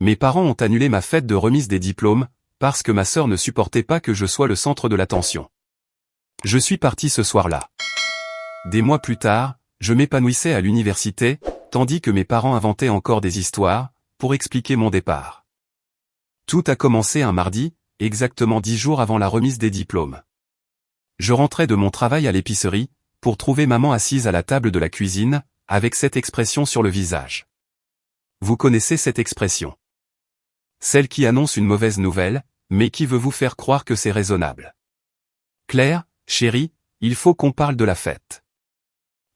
Mes parents ont annulé ma fête de remise des diplômes, parce que ma sœur ne supportait pas que je sois le centre de l'attention. Je suis parti ce soir-là. Des mois plus tard, je m'épanouissais à l'université, tandis que mes parents inventaient encore des histoires, pour expliquer mon départ. Tout a commencé un mardi, exactement 10 jours avant la remise des diplômes. Je rentrais de mon travail à l'épicerie, pour trouver maman assise à la table de la cuisine, avec cette expression sur le visage. Vous connaissez cette expression. Celle qui annonce une mauvaise nouvelle, mais qui veut vous faire croire que c'est raisonnable. Claire, chérie, il faut qu'on parle de la fête.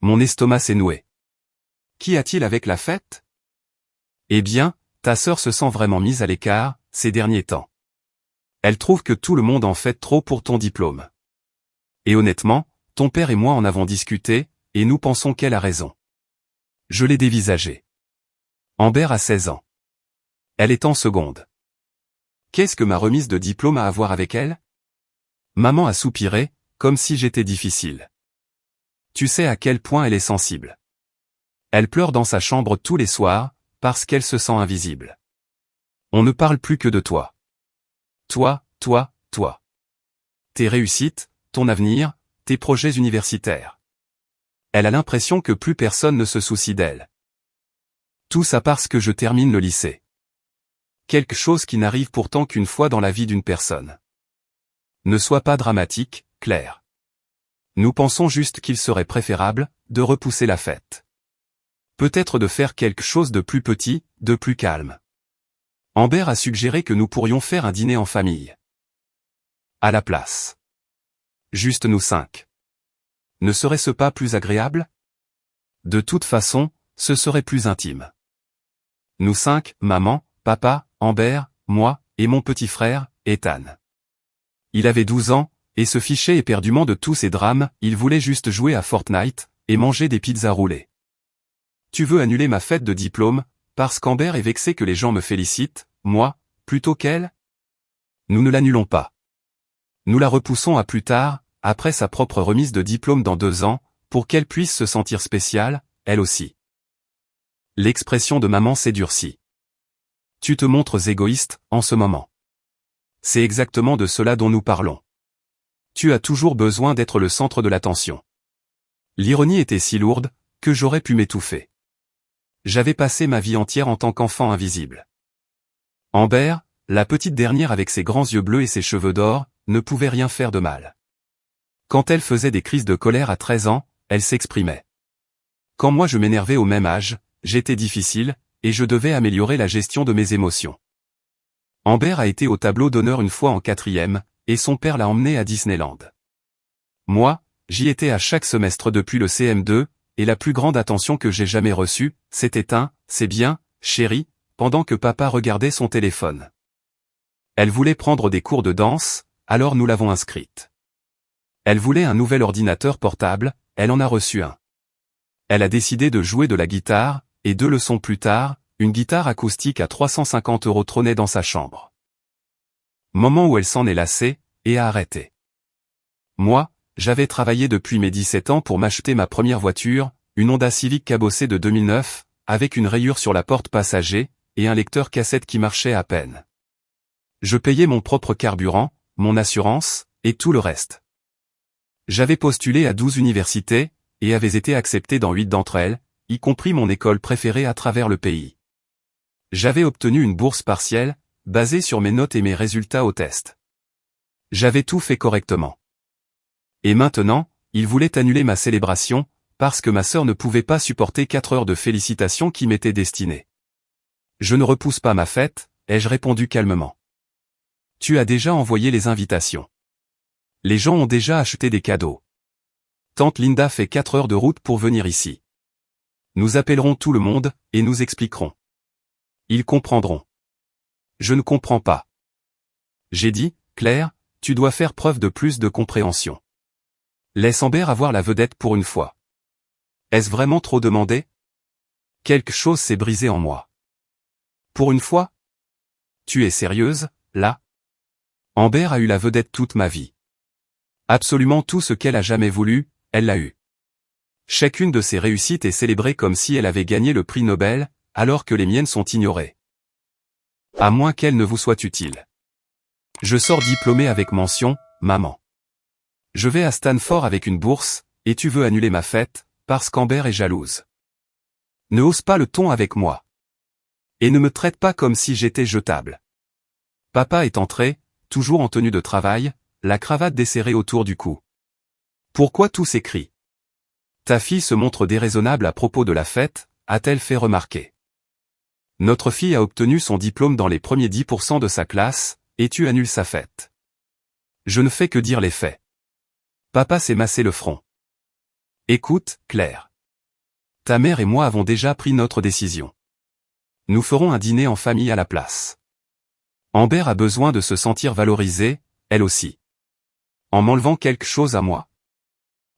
Mon estomac s'est noué. Qu'y a-t-il avec la fête? Eh bien, ta sœur se sent vraiment mise à l'écart, ces derniers temps. Elle trouve que tout le monde en fête trop pour ton diplôme. Et honnêtement, ton père et moi en avons discuté, et nous pensons qu'elle a raison. Je l'ai dévisagée. Amber a 16 ans. Elle est en seconde. Qu'est-ce que ma remise de diplôme a à voir avec elle? Maman a soupiré, comme si j'étais difficile. Tu sais à quel point elle est sensible. Elle pleure dans sa chambre tous les soirs, parce qu'elle se sent invisible. On ne parle plus que de toi. Toi. Tes réussites, ton avenir, tes projets universitaires. Elle a l'impression que plus personne ne se soucie d'elle. Tout ça parce que je termine le lycée. Quelque chose qui n'arrive pourtant qu'une fois dans la vie d'une personne. Ne sois pas dramatique, Claire. Nous pensons juste qu'il serait préférable de repousser la fête. Peut-être de faire quelque chose de plus petit, de plus calme. Amber a suggéré que nous pourrions faire un dîner en famille. À la place. Juste nous 5. Ne serait-ce pas plus agréable? De toute façon, ce serait plus intime. Nous 5, maman, papa, Amber, moi, et mon petit frère, Ethan. Il avait 12 ans, et se fichait éperdument de tous ces drames, il voulait juste jouer à Fortnite, et manger des pizzas roulées. Tu veux annuler ma fête de diplôme, parce qu'Amber est vexée que les gens me félicitent, moi, plutôt qu'elle? Nous ne l'annulons pas. Nous la repoussons à plus tard, après sa propre remise de diplôme dans 2 ans, pour qu'elle puisse se sentir spéciale, elle aussi. L'expression de maman s'est durcie. Tu te montres égoïste, en ce moment. C'est exactement de cela dont nous parlons. Tu as toujours besoin d'être le centre de l'attention. L'ironie était si lourde, que j'aurais pu m'étouffer. J'avais passé ma vie entière en tant qu'enfant invisible. Amber, la petite dernière avec ses grands yeux bleus et ses cheveux d'or, ne pouvait rien faire de mal. Quand elle faisait des crises de colère à 13 ans, elle s'exprimait. Quand moi je m'énervais au même âge, j'étais difficile, et je devais améliorer la gestion de mes émotions. Amber a été au tableau d'honneur une fois en 4e, et son père l'a emmenée à Disneyland. Moi, j'y étais à chaque semestre depuis le CM2, et la plus grande attention que j'ai jamais reçue, c'était un « c'est bien, chérie », pendant que papa regardait son téléphone. Elle voulait prendre des cours de danse, alors nous l'avons inscrite. Elle voulait un nouvel ordinateur portable, elle en a reçu un. Elle a décidé de jouer de la guitare, et 2 leçons plus tard, une guitare acoustique à 350 € trônait dans sa chambre. Moment où elle s'en est lassée, et a arrêté. Moi, j'avais travaillé depuis mes 17 ans pour m'acheter ma première voiture, une Honda Civic cabossée de 2009, avec une rayure sur la porte passager, et un lecteur cassette qui marchait à peine. Je payais mon propre carburant, mon assurance, et tout le reste. J'avais postulé à 12 universités, et avais été accepté dans 8 d'entre elles, y compris mon école préférée à travers le pays. J'avais obtenu une bourse partielle, basée sur mes notes et mes résultats au test. J'avais tout fait correctement. Et maintenant, il voulait annuler ma célébration, parce que ma sœur ne pouvait pas supporter 4 heures de félicitations qui m'étaient destinées. Je ne repousse pas ma fête, ai-je répondu calmement. Tu as déjà envoyé les invitations. Les gens ont déjà acheté des cadeaux. Tante Linda fait 4 heures de route pour venir ici. Nous appellerons tout le monde, et nous expliquerons. Ils comprendront. Je ne comprends pas. J'ai dit, Claire, tu dois faire preuve de plus de compréhension. Laisse Amber avoir la vedette pour une fois. Est-ce vraiment trop demandé? Quelque chose s'est brisé en moi. Pour une fois? Tu es sérieuse, là? Amber a eu la vedette toute ma vie. Absolument tout ce qu'elle a jamais voulu, elle l'a eu. Chacune de ses réussites est célébrée comme si elle avait gagné le prix Nobel, alors que les miennes sont ignorées. À moins qu'elle ne vous soit utile. Je sors diplômé avec mention, maman. Je vais à Stanford avec une bourse, et tu veux annuler ma fête, parce qu'Amber est jalouse. Ne hausse pas le ton avec moi. Et ne me traite pas comme si j'étais jetable. Papa est entré, toujours en tenue de travail, la cravate desserrée autour du cou. Pourquoi tous ces cris? Ta fille se montre déraisonnable à propos de la fête, a-t-elle fait remarquer. Notre fille a obtenu son diplôme dans les premiers 10% de sa classe, et tu annules sa fête. Je ne fais que dire les faits. Papa s'est massé le front. Écoute, Claire. Ta mère et moi avons déjà pris notre décision. Nous ferons un dîner en famille à la place. Amber a besoin de se sentir valorisée, elle aussi. En m'enlevant quelque chose à moi.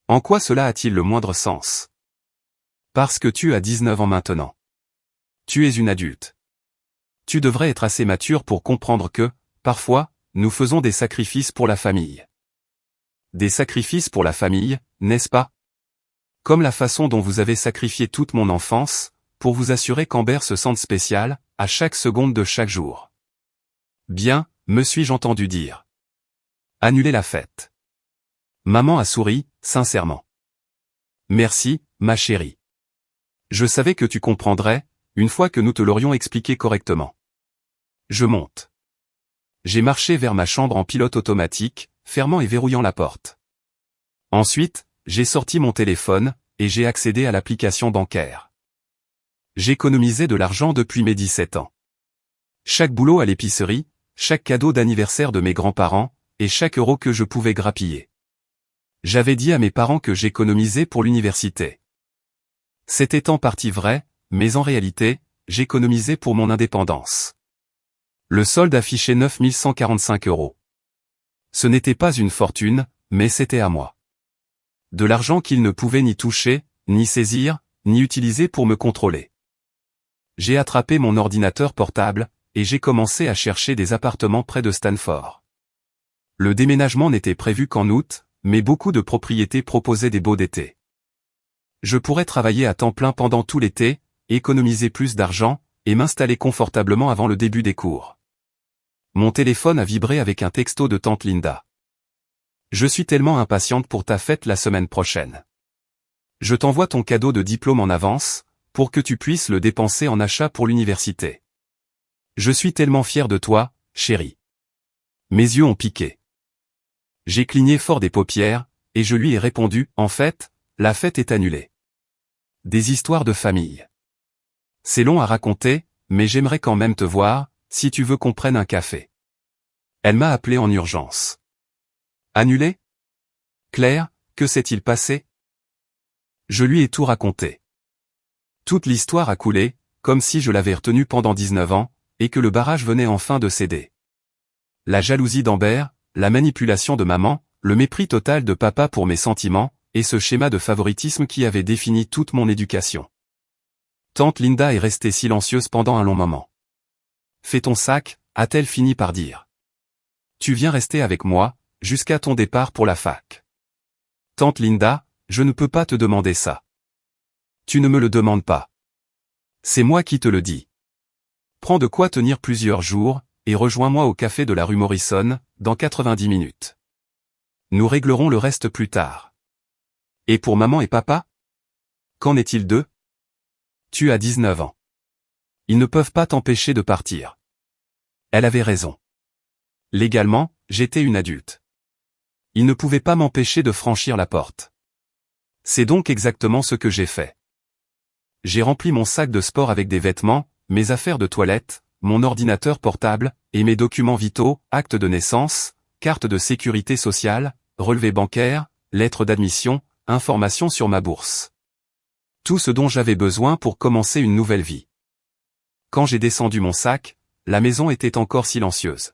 En quoi cela a-t-il le moindre sens? Parce que tu as 19 ans maintenant. Tu es une adulte. Tu devrais être assez mature pour comprendre que, parfois, nous faisons des sacrifices pour la famille. Des sacrifices pour la famille, n'est-ce pas? Comme la façon dont vous avez sacrifié toute mon enfance, pour vous assurer qu'Amber se sente spéciale, à chaque seconde de chaque jour. Bien, me suis-je entendu dire. Annuler la fête. Maman a souri, sincèrement. Merci, ma chérie. Je savais que tu comprendrais, une fois que nous te l'aurions expliqué correctement. Je monte. J'ai marché vers ma chambre en pilote automatique, fermant et verrouillant la porte. Ensuite, j'ai sorti mon téléphone, et j'ai accédé à l'application bancaire. J'économisais de l'argent depuis mes 17 ans. Chaque boulot à l'épicerie, chaque cadeau d'anniversaire de mes grands-parents, et chaque euro que je pouvais grappiller. J'avais dit à mes parents que j'économisais pour l'université. C'était en partie vrai, mais en réalité, j'économisais pour mon indépendance. Le solde affichait 9 145 €. Ce n'était pas une fortune, mais c'était à moi. De l'argent qu'ils ne pouvaient ni toucher, ni saisir, ni utiliser pour me contrôler. J'ai attrapé mon ordinateur portable, et j'ai commencé à chercher des appartements près de Stanford. Le déménagement n'était prévu qu'en août, mais beaucoup de propriétés proposaient des baux d'été. Je pourrais travailler à temps plein pendant tout l'été, économiser plus d'argent, et m'installer confortablement avant le début des cours. Mon téléphone a vibré avec un texto de tante Linda. Je suis tellement impatiente pour ta fête la semaine prochaine. Je t'envoie ton cadeau de diplôme en avance, pour que tu puisses le dépenser en achat pour l'université. Je suis tellement fière de toi, chérie. Mes yeux ont piqué. J'ai cligné fort des paupières, et je lui ai répondu, en fait, la fête est annulée. Des histoires de famille. C'est long à raconter, mais j'aimerais quand même te voir, si tu veux qu'on prenne un café. Elle m'a appelé en urgence. Annulé? Claire, que s'est-il passé? Je lui ai tout raconté. Toute l'histoire a coulé, comme si je l'avais retenu pendant 19 ans, et que le barrage venait enfin de céder. La jalousie d'Amber, la manipulation de maman, le mépris total de papa pour mes sentiments, et ce schéma de favoritisme qui avait défini toute mon éducation. Tante Linda est restée silencieuse pendant un long moment. Fais ton sac, a-t-elle fini par dire. Tu viens rester avec moi, jusqu'à ton départ pour la fac. Tante Linda, je ne peux pas te demander ça. Tu ne me le demandes pas. C'est moi qui te le dis. Prends de quoi tenir plusieurs jours, et rejoins-moi au café de la rue Morrison, dans 90 minutes. Nous réglerons le reste plus tard. Et pour maman et papa? Qu'en est-il d'eux? Tu as 19 ans. Ils ne peuvent pas t'empêcher de partir. Elle avait raison. Légalement, j'étais une adulte. Ils ne pouvaient pas m'empêcher de franchir la porte. C'est donc exactement ce que j'ai fait. J'ai rempli mon sac de sport avec des vêtements, mes affaires de toilette, mon ordinateur portable, et mes documents vitaux, actes de naissance, carte de sécurité sociale, relevé bancaire, lettre d'admission, informations sur ma bourse. Tout ce dont j'avais besoin pour commencer une nouvelle vie. Quand j'ai descendu mon sac, la maison était encore silencieuse.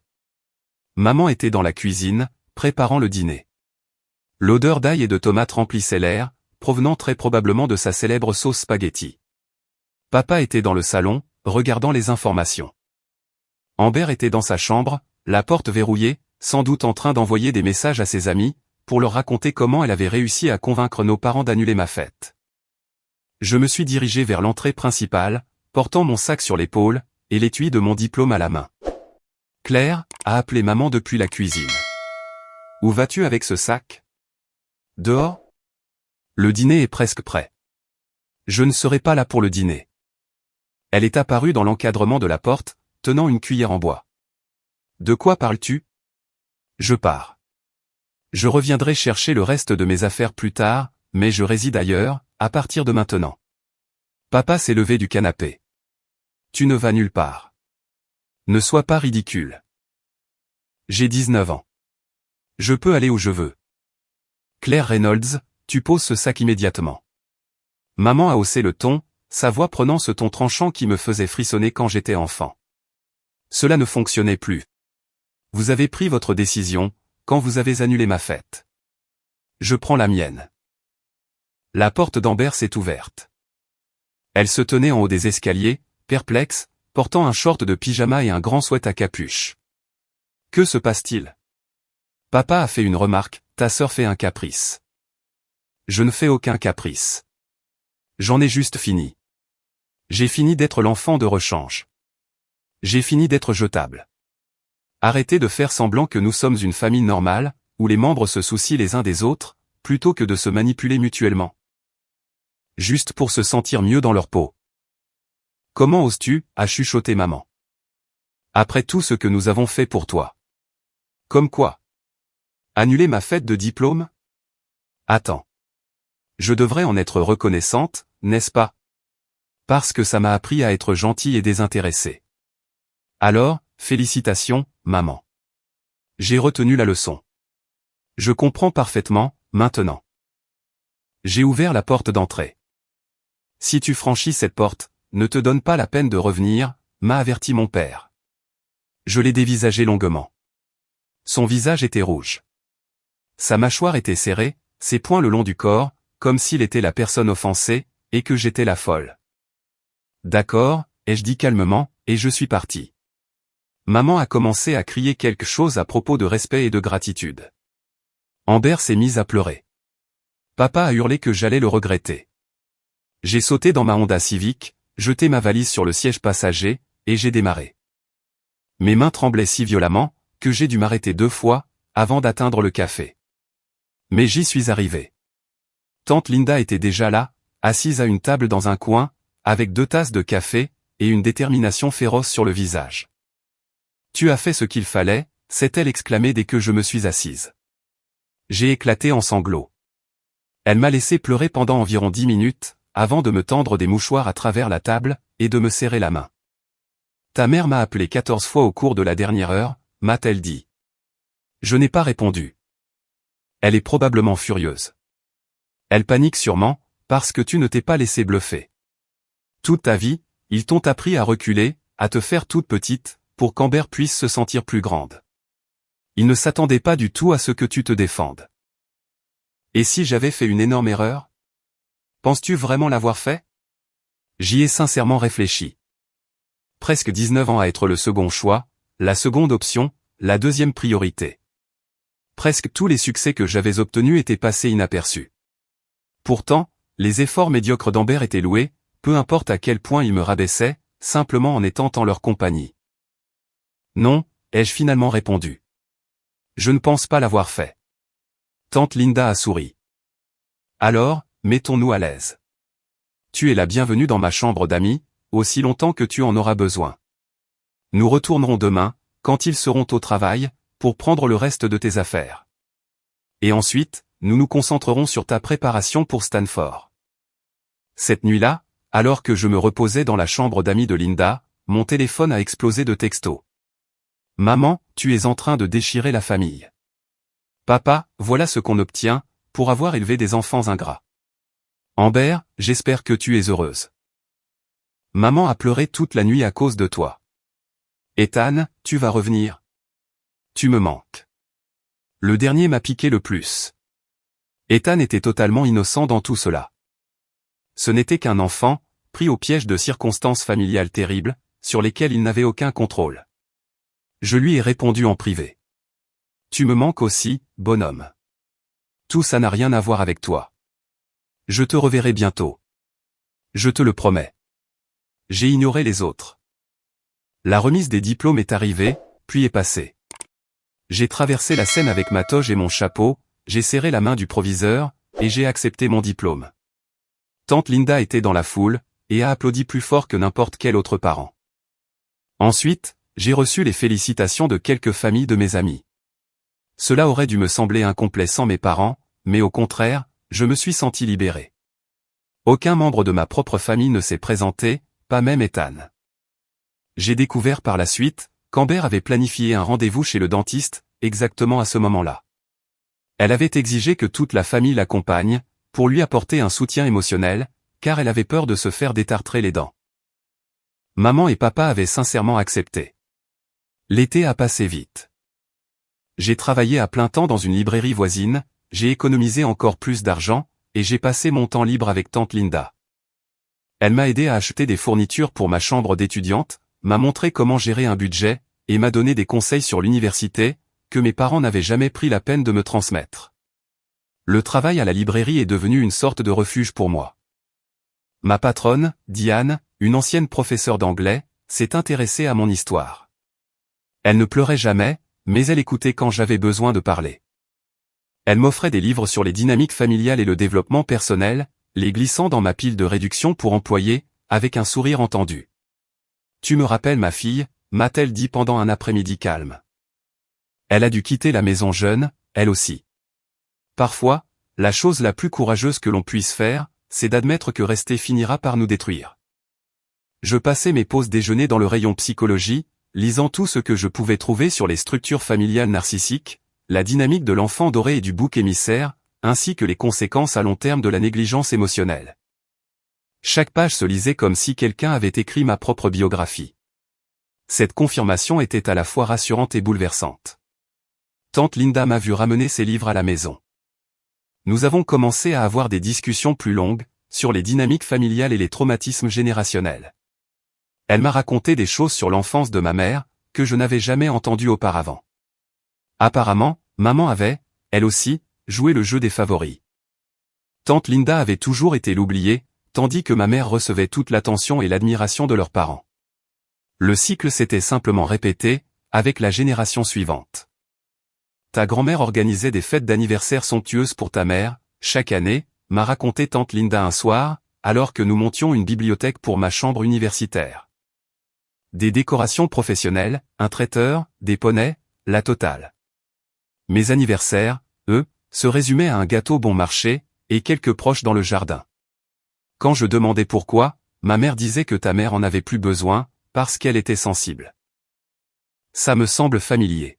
Maman était dans la cuisine, préparant le dîner. L'odeur d'ail et de tomates remplissait l'air, provenant très probablement de sa célèbre sauce spaghetti. Papa était dans le salon, regardant les informations. Amber était dans sa chambre, la porte verrouillée, sans doute en train d'envoyer des messages à ses amis, pour leur raconter comment elle avait réussi à convaincre nos parents d'annuler ma fête. Je me suis dirigé vers l'entrée principale, portant mon sac sur l'épaule, et l'étui de mon diplôme à la main. Claire a appelé maman depuis la cuisine. Où vas-tu avec ce sac? Dehors? Le dîner est presque prêt. Je ne serai pas là pour le dîner. Elle est apparue dans l'encadrement de la porte, tenant une cuillère en bois. De quoi parles-tu? Je pars. Je reviendrai chercher le reste de mes affaires plus tard, mais je réside ailleurs, à partir de maintenant. Papa s'est levé du canapé. Tu ne vas nulle part. Ne sois pas ridicule. J'ai 19 ans. Je peux aller où je veux. Claire Reynolds, tu poses ce sac immédiatement. Maman a haussé le ton, sa voix prenant ce ton tranchant qui me faisait frissonner quand j'étais enfant. Cela ne fonctionnait plus. Vous avez pris votre décision, quand vous avez annulé ma fête. Je prends la mienne. La porte d'Amber s'est ouverte. Elle se tenait en haut des escaliers, perplexe, portant un short de pyjama et un grand sweat à capuche. Que se passe-t-il? Papa a fait une remarque, ta sœur fait un caprice. Je ne fais aucun caprice. J'en ai juste fini. J'ai fini d'être l'enfant de rechange. J'ai fini d'être jetable. Arrêtez de faire semblant que nous sommes une famille normale, où les membres se soucient les uns des autres, plutôt que de se manipuler mutuellement. Juste pour se sentir mieux dans leur peau. Comment oses-tu, a chuchoté maman. Après tout ce que nous avons fait pour toi. Comme quoi? Annuler ma fête de diplôme? Attends. Je devrais en être reconnaissante, n'est-ce pas? Parce que ça m'a appris à être gentille et désintéressée. Alors, félicitations, maman. J'ai retenu la leçon. Je comprends parfaitement, maintenant. J'ai ouvert la porte d'entrée. Si tu franchis cette porte, ne te donne pas la peine de revenir, m'a averti mon père. Je l'ai dévisagé longuement. Son visage était rouge. Sa mâchoire était serrée, ses poings le long du corps, comme s'il était la personne offensée, et que j'étais la folle. D'accord, ai-je dit calmement, et je suis parti. Maman a commencé à crier quelque chose à propos de respect et de gratitude. Amber s'est mise à pleurer. Papa a hurlé que j'allais le regretter. J'ai sauté dans ma Honda Civic, jeté ma valise sur le siège passager, et j'ai démarré. Mes mains tremblaient si violemment, que j'ai dû m'arrêter 2 fois, avant d'atteindre le café. Mais j'y suis arrivé. Tante Linda était déjà là, assise à une table dans un coin, avec 2 tasses de café, et une détermination féroce sur le visage. Tu as fait ce qu'il fallait, s'est-elle exclamée dès que je me suis assise. J'ai éclaté en sanglots. Elle m'a laissé pleurer pendant environ 10 minutes, avant de me tendre des mouchoirs à travers la table, et de me serrer la main. Ta mère m'a appelé 14 fois au cours de la dernière heure, m'a-t-elle dit. Je n'ai pas répondu. Elle est probablement furieuse. Elle panique sûrement, parce que tu ne t'es pas laissé bluffer. Toute ta vie, ils t'ont appris à reculer, à te faire toute petite, pour qu'Amber puisse se sentir plus grande. Ils ne s'attendaient pas du tout à ce que tu te défendes. Et si j'avais fait une énorme erreur? Penses-tu vraiment l'avoir fait? J'y ai sincèrement réfléchi. Presque 19 ans à être le second choix, la seconde option, la deuxième priorité. Presque tous les succès que j'avais obtenus étaient passés inaperçus. Pourtant, les efforts médiocres d'Amber étaient loués, peu importe à quel point ils me rabaissaient, simplement en étant en leur compagnie. Non, ai-je finalement répondu. Je ne pense pas l'avoir fait. Tante Linda a souri. Alors, mettons-nous à l'aise. Tu es la bienvenue dans ma chambre d'amis, aussi longtemps que tu en auras besoin. Nous retournerons demain, quand ils seront au travail, pour prendre le reste de tes affaires. Et ensuite, nous nous concentrerons sur ta préparation pour Stanford. Cette nuit-là, alors que je me reposais dans la chambre d'amis de Linda, mon téléphone a explosé de textos. Maman, tu es en train de déchirer la famille. Papa, voilà ce qu'on obtient, pour avoir élevé des enfants ingrats. Amber, j'espère que tu es heureuse. Maman a pleuré toute la nuit à cause de toi. Ethan, tu vas revenir. Tu me manques. Le dernier m'a piqué le plus. Ethan était totalement innocent dans tout cela. Ce n'était qu'un enfant, pris au piège de circonstances familiales terribles, sur lesquelles il n'avait aucun contrôle. Je lui ai répondu en privé. Tu me manques aussi, bonhomme. Tout ça n'a rien à voir avec toi. Je te reverrai bientôt. Je te le promets. J'ai ignoré les autres. La remise des diplômes est arrivée, puis est passée. J'ai traversé la scène avec ma toge et mon chapeau, j'ai serré la main du proviseur, et j'ai accepté mon diplôme. Tante Linda était dans la foule, et a applaudi plus fort que n'importe quel autre parent. Ensuite, j'ai reçu les félicitations de quelques familles de mes amis. Cela aurait dû me sembler incomplet sans mes parents, mais au contraire, je me suis senti libéré. Aucun membre de ma propre famille ne s'est présenté, pas même Ethan. J'ai découvert par la suite qu'Amber avait planifié un rendez-vous chez le dentiste, exactement à ce moment-là. Elle avait exigé que toute la famille l'accompagne, pour lui apporter un soutien émotionnel, car elle avait peur de se faire détartrer les dents. Maman et papa avaient sincèrement accepté. L'été a passé vite. J'ai travaillé à plein temps dans une librairie voisine, j'ai économisé encore plus d'argent, et j'ai passé mon temps libre avec tante Linda. Elle m'a aidé à acheter des fournitures pour ma chambre d'étudiante, m'a montré comment gérer un budget, et m'a donné des conseils sur l'université, que mes parents n'avaient jamais pris la peine de me transmettre. Le travail à la librairie est devenu une sorte de refuge pour moi. Ma patronne, Diane, une ancienne professeure d'anglais, s'est intéressée à mon histoire. Elle ne pleurait jamais, mais elle écoutait quand j'avais besoin de parler. Elle m'offrait des livres sur les dynamiques familiales et le développement personnel, les glissant dans ma pile de réduction pour employés, avec un sourire entendu. « Tu me rappelles ma fille », m'a-t-elle dit pendant un après-midi calme. Elle a dû quitter la maison jeune, elle aussi. Parfois, la chose la plus courageuse que l'on puisse faire, c'est d'admettre que rester finira par nous détruire. Je passais mes pauses déjeuner dans le rayon psychologie, lisant tout ce que je pouvais trouver sur les structures familiales narcissiques, la dynamique de l'enfant doré et du bouc émissaire, ainsi que les conséquences à long terme de la négligence émotionnelle. Chaque page se lisait comme si quelqu'un avait écrit ma propre biographie. Cette confirmation était à la fois rassurante et bouleversante. Tante Linda m'a vu ramener ses livres à la maison. Nous avons commencé à avoir des discussions plus longues, sur les dynamiques familiales et les traumatismes générationnels. Elle m'a raconté des choses sur l'enfance de ma mère, que je n'avais jamais entendues auparavant. Apparemment, maman avait, elle aussi, joué le jeu des favoris. Tante Linda avait toujours été l'oubliée, tandis que ma mère recevait toute l'attention et l'admiration de leurs parents. Le cycle s'était simplement répété, avec la génération suivante. Ta grand-mère organisait des fêtes d'anniversaire somptueuses pour ta mère, chaque année, m'a raconté tante Linda un soir, alors que nous montions une bibliothèque pour ma chambre universitaire. Des décorations professionnelles, un traiteur, des poneys, la totale. Mes anniversaires, eux, se résumaient à un gâteau bon marché, et quelques proches dans le jardin. Quand je demandais pourquoi, ma mère disait que ta mère en avait plus besoin, parce qu'elle était sensible. Ça me semble familier.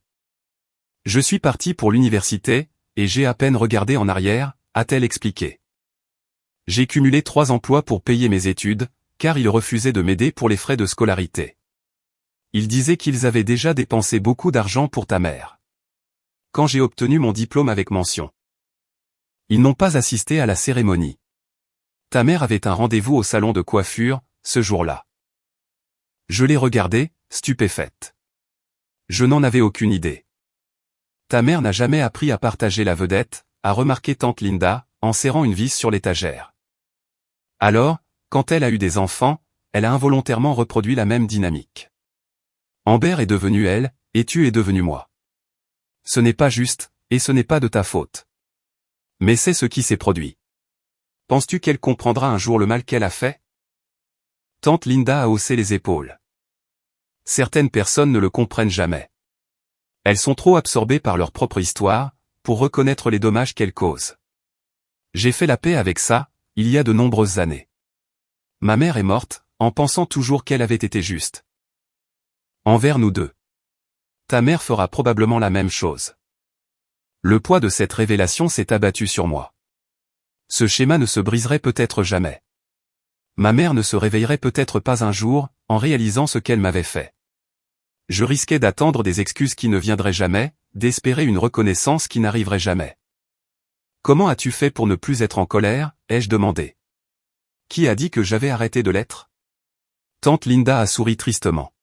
Je suis parti pour l'université, et j'ai à peine regardé en arrière, a-t-elle expliqué. J'ai cumulé 3 emplois pour payer mes études, car ils refusaient de m'aider pour les frais de scolarité. Ils disaient qu'ils avaient déjà dépensé beaucoup d'argent pour ta mère. Quand j'ai obtenu mon diplôme avec mention. Ils n'ont pas assisté à la cérémonie. Ta mère avait un rendez-vous au salon de coiffure, ce jour-là. Je l'ai regardée, stupéfaite. Je n'en avais aucune idée. Ta mère n'a jamais appris à partager la vedette, a remarqué tante Linda, en serrant une vis sur l'étagère. Alors, quand elle a eu des enfants, elle a involontairement reproduit la même dynamique. Amber est devenue elle, et tu es devenu moi. Ce n'est pas juste, et ce n'est pas de ta faute. Mais c'est ce qui s'est produit. Penses-tu qu'elle comprendra un jour le mal qu'elle a fait? Tante Linda a haussé les épaules. Certaines personnes ne le comprennent jamais. Elles sont trop absorbées par leur propre histoire, pour reconnaître les dommages qu'elles causent. J'ai fait la paix avec ça, il y a de nombreuses années. Ma mère est morte, en pensant toujours qu'elle avait été juste. Envers nous deux. Ta mère fera probablement la même chose. Le poids de cette révélation s'est abattu sur moi. Ce schéma ne se briserait peut-être jamais. Ma mère ne se réveillerait peut-être pas un jour, en réalisant ce qu'elle m'avait fait. Je risquais d'attendre des excuses qui ne viendraient jamais, d'espérer une reconnaissance qui n'arriverait jamais. Comment as-tu fait pour ne plus être en colère, ai-je demandé. Qui a dit que j'avais arrêté de l'être? Tante Linda a souri tristement.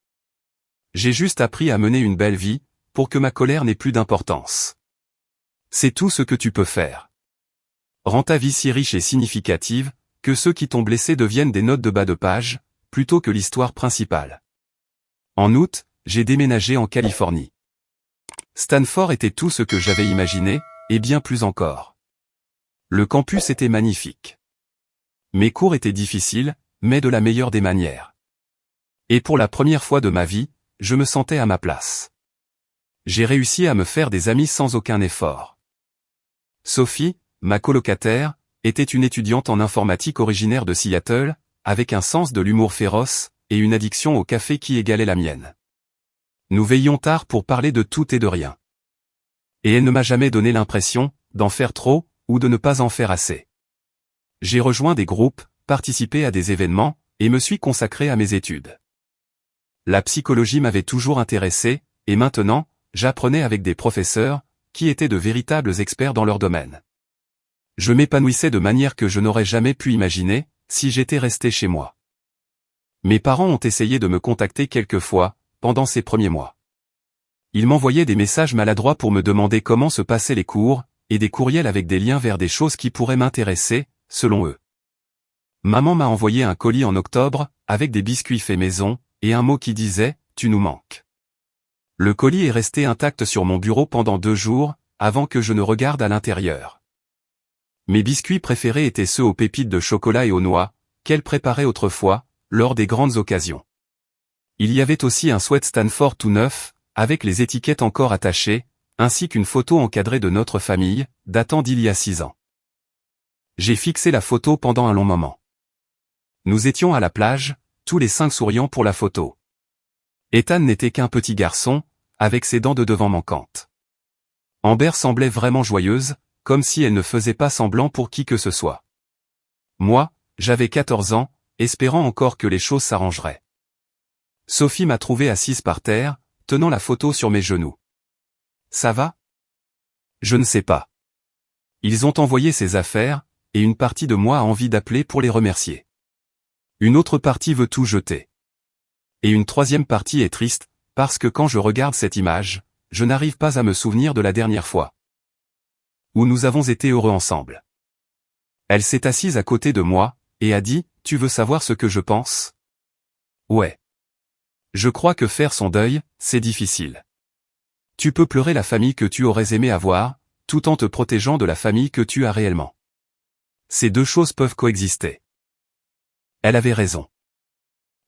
J'ai juste appris à mener une belle vie, pour que ma colère n'ait plus d'importance. C'est tout ce que tu peux faire. Rends ta vie si riche et significative, que ceux qui t'ont blessé deviennent des notes de bas de page, plutôt que l'histoire principale. En août, j'ai déménagé en Californie. Stanford était tout ce que j'avais imaginé, et bien plus encore. Le campus était magnifique. Mes cours étaient difficiles, mais de la meilleure des manières. Et pour la première fois de ma vie, je me sentais à ma place. J'ai réussi à me faire des amis sans aucun effort. Sophie, ma colocataire, était une étudiante en informatique originaire de Seattle, avec un sens de l'humour féroce, et une addiction au café qui égalait la mienne. Nous veillions tard pour parler de tout et de rien. Et elle ne m'a jamais donné l'impression d'en faire trop, ou de ne pas en faire assez. J'ai rejoint des groupes, participé à des événements, et me suis consacré à mes études. La psychologie m'avait toujours intéressé, et maintenant, j'apprenais avec des professeurs, qui étaient de véritables experts dans leur domaine. Je m'épanouissais de manière que je n'aurais jamais pu imaginer, si j'étais resté chez moi. Mes parents ont essayé de me contacter quelques fois, pendant ces premiers mois. Ils m'envoyaient des messages maladroits pour me demander comment se passaient les cours, et des courriels avec des liens vers des choses qui pourraient m'intéresser, selon eux. Maman m'a envoyé un colis en octobre, avec des biscuits faits maison, et un mot qui disait « Tu nous manques ». Le colis est resté intact sur mon bureau pendant 2 jours, avant que je ne regarde à l'intérieur. Mes biscuits préférés étaient ceux aux pépites de chocolat et aux noix, qu'elle préparait autrefois, lors des grandes occasions. Il y avait aussi un sweat Stanford tout neuf, avec les étiquettes encore attachées, ainsi qu'une photo encadrée de notre famille, datant d'il y a 6 ans. J'ai fixé la photo pendant un long moment. Nous étions à la plage, tous les 5 souriants pour la photo. Ethan n'était qu'un petit garçon, avec ses dents de devant manquantes. Amber semblait vraiment joyeuse, comme si elle ne faisait pas semblant pour qui que ce soit. Moi, j'avais 14 ans, espérant encore que les choses s'arrangeraient. Sophie m'a trouvé assise par terre, tenant la photo sur mes genoux. « Ça va ? » ? Je ne sais pas. Ils ont envoyé ses affaires, et une partie de moi a envie d'appeler pour les remercier. Une autre partie veut tout jeter. Et une troisième partie est triste, parce que quand je regarde cette image, je n'arrive pas à me souvenir de la dernière fois où nous avons été heureux ensemble. Elle s'est assise à côté de moi, et a dit, « Tu veux savoir ce que je pense ? » Ouais. Je crois que faire son deuil, c'est difficile. Tu peux pleurer la famille que tu aurais aimé avoir, tout en te protégeant de la famille que tu as réellement. Ces 2 choses peuvent coexister. Elle avait raison.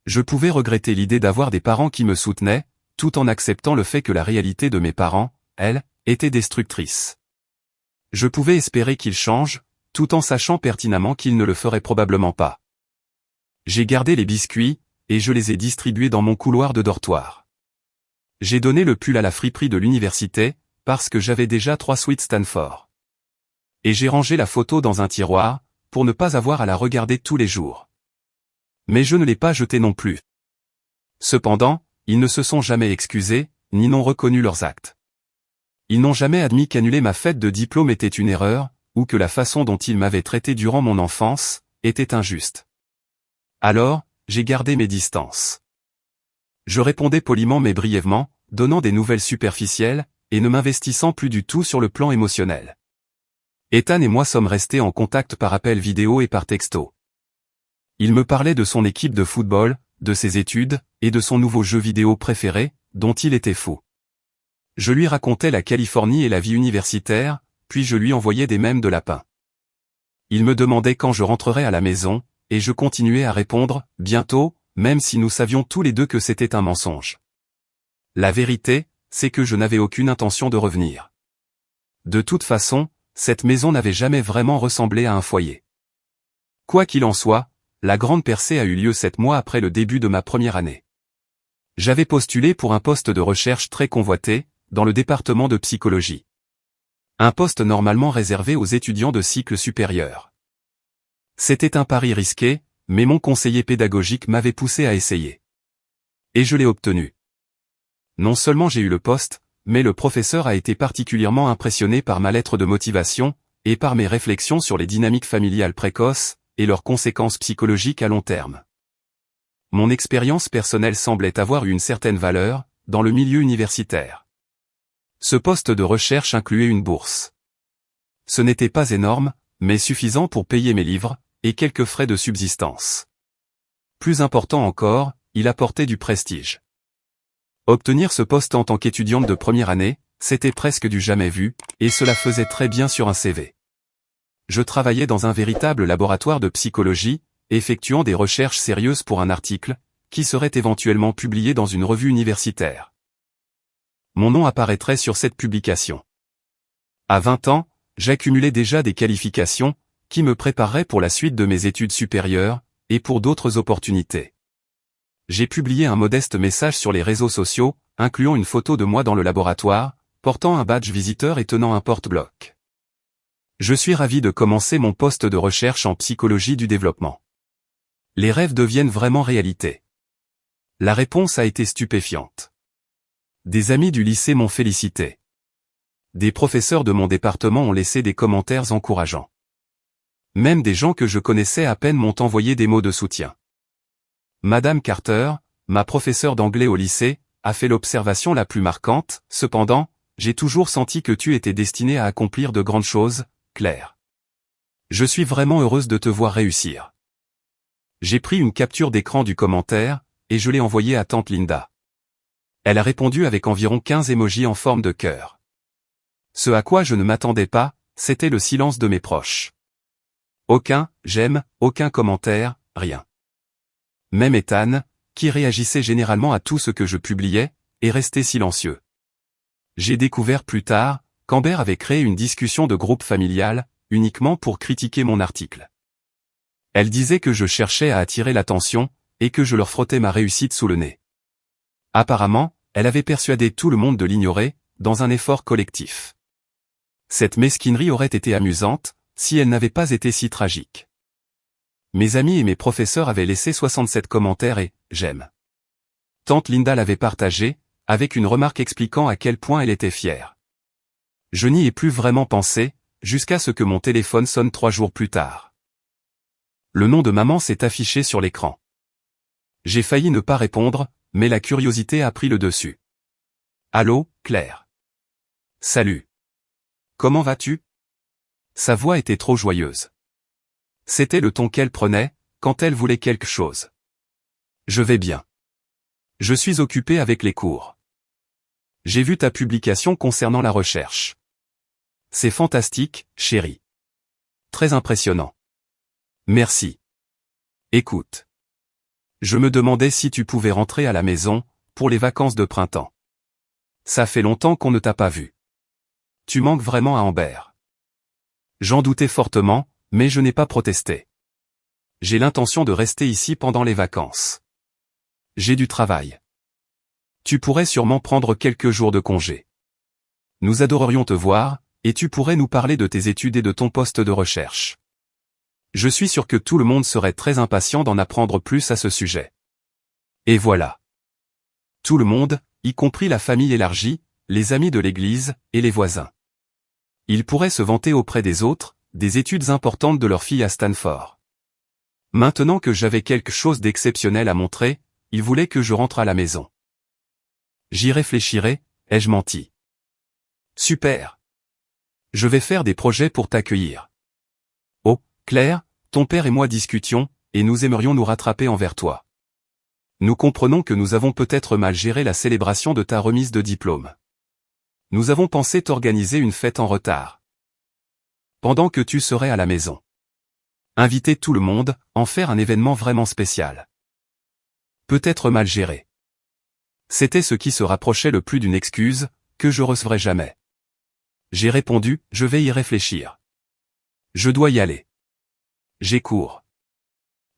Je pouvais regretter l'idée d'avoir des parents qui me soutenaient, tout en acceptant le fait que la réalité de mes parents, elle, était destructrice. Je pouvais espérer qu'ils changent, tout en sachant pertinemment qu'ils ne le feraient probablement pas. J'ai gardé les biscuits, et je les ai distribués dans mon couloir de dortoir. J'ai donné le pull à la friperie de l'université, parce que j'avais déjà 3 sweats Stanford. Et j'ai rangé la photo dans un tiroir, pour ne pas avoir à la regarder tous les jours. Mais je ne l'ai pas jetée non plus. Cependant, ils ne se sont jamais excusés, ni n'ont reconnu leurs actes. Ils n'ont jamais admis qu'annuler ma fête de diplôme était une erreur, ou que la façon dont ils m'avaient traité durant mon enfance, était injuste. Alors, j'ai gardé mes distances. Je répondais poliment mais brièvement, donnant des nouvelles superficielles, et ne m'investissant plus du tout sur le plan émotionnel. Ethan et moi sommes restés en contact par appel vidéo et par texto. Il me parlait de son équipe de football, de ses études, et de son nouveau jeu vidéo préféré, dont il était fou. Je lui racontais la Californie et la vie universitaire, puis je lui envoyais des mèmes de lapin. Il me demandait quand je rentrerais à la maison, et je continuais à répondre, bientôt, même si nous savions tous les 2 que c'était un mensonge. La vérité, c'est que je n'avais aucune intention de revenir. De toute façon, cette maison n'avait jamais vraiment ressemblé à un foyer. Quoi qu'il en soit, la grande percée a eu lieu 7 mois après le début de ma première année. J'avais postulé pour un poste de recherche très convoité, dans le département de psychologie. Un poste normalement réservé aux étudiants de cycle supérieur. C'était un pari risqué, mais mon conseiller pédagogique m'avait poussé à essayer. Et je l'ai obtenu. Non seulement j'ai eu le poste, mais le professeur a été particulièrement impressionné par ma lettre de motivation, et par mes réflexions sur les dynamiques familiales précoces, et leurs conséquences psychologiques à long terme. Mon expérience personnelle semblait avoir une certaine valeur, dans le milieu universitaire. Ce poste de recherche incluait une bourse. Ce n'était pas énorme, mais suffisant pour payer mes livres, et quelques frais de subsistance. Plus important encore, il apportait du prestige. Obtenir ce poste en tant qu'étudiante de première année, c'était presque du jamais vu, et cela faisait très bien sur un CV. Je travaillais dans un véritable laboratoire de psychologie, effectuant des recherches sérieuses pour un article, qui serait éventuellement publié dans une revue universitaire. Mon nom apparaîtrait sur cette publication. À 20 ans, j'accumulais déjà des qualifications, qui me prépareraient pour la suite de mes études supérieures, et pour d'autres opportunités. J'ai publié un modeste message sur les réseaux sociaux, incluant une photo de moi dans le laboratoire, portant un badge visiteur et tenant un porte-bloc. Je suis ravi de commencer mon poste de recherche en psychologie du développement. Les rêves deviennent vraiment réalité. La réponse a été stupéfiante. Des amis du lycée m'ont félicité. Des professeurs de mon département ont laissé des commentaires encourageants. Même des gens que je connaissais à peine m'ont envoyé des mots de soutien. Madame Carter, ma professeure d'anglais au lycée, a fait l'observation la plus marquante. Cependant, j'ai toujours senti que tu étais destinée à accomplir de grandes choses, Claire. Je suis vraiment heureuse de te voir réussir. J'ai pris une capture d'écran du commentaire, et je l'ai envoyé à tante Linda. Elle a répondu avec environ 15 émojis en forme de cœur. Ce à quoi je ne m'attendais pas, c'était le silence de mes proches. Aucun « j'aime », aucun commentaire, rien. Même Ethan, qui réagissait généralement à tout ce que je publiais, est resté silencieux. J'ai découvert plus tard qu'Amber avait créé une discussion de groupe familial, uniquement pour critiquer mon article. Elle disait que je cherchais à attirer l'attention, et que je leur frottais ma réussite sous le nez. Apparemment, elle avait persuadé tout le monde de l'ignorer, dans un effort collectif. Cette mesquinerie aurait été amusante, si elle n'avait pas été si tragique. Mes amis et mes professeurs avaient laissé 67 commentaires et « j'aime ». Tante Linda l'avait partagé, avec une remarque expliquant à quel point elle était fière. Je n'y ai plus vraiment pensé, jusqu'à ce que mon téléphone sonne 3 jours plus tard. Le nom de maman s'est affiché sur l'écran. J'ai failli ne pas répondre, mais la curiosité a pris le dessus. Allô, Claire. Salut. Comment vas-tu? Sa voix était trop joyeuse. C'était le ton qu'elle prenait, quand elle voulait quelque chose. Je vais bien. Je suis occupé avec les cours. J'ai vu ta publication concernant la recherche. C'est fantastique, chérie. Très impressionnant. Merci. Écoute. Je me demandais si tu pouvais rentrer à la maison, pour les vacances de printemps. Ça fait longtemps qu'on ne t'a pas vu. Tu manques vraiment à Amber. J'en doutais fortement, mais je n'ai pas protesté. J'ai l'intention de rester ici pendant les vacances. J'ai du travail. Tu pourrais sûrement prendre quelques jours de congé. Nous adorerions te voir, et tu pourrais nous parler de tes études et de ton poste de recherche. Je suis sûr que tout le monde serait très impatient d'en apprendre plus à ce sujet. Et voilà. Tout le monde, y compris la famille élargie, les amis de l'église, et les voisins. Ils pourraient se vanter auprès des autres, des études importantes de leur fille à Stanford. Maintenant que j'avais quelque chose d'exceptionnel à montrer, ils voulaient que je rentre à la maison. J'y réfléchirai, ai-je menti. Super. Je vais faire des projets pour t'accueillir. Oh, Claire, ton père et moi discutions, et nous aimerions nous rattraper envers toi. Nous comprenons que nous avons peut-être mal géré la célébration de ta remise de diplôme. Nous avons pensé t'organiser une fête en retard. Pendant que tu serais à la maison. Inviter tout le monde, en faire un événement vraiment spécial. Peut-être mal géré. C'était ce qui se rapprochait le plus d'une excuse, que je recevrai jamais. J'ai répondu, je vais y réfléchir. Je dois y aller. J'ai cours.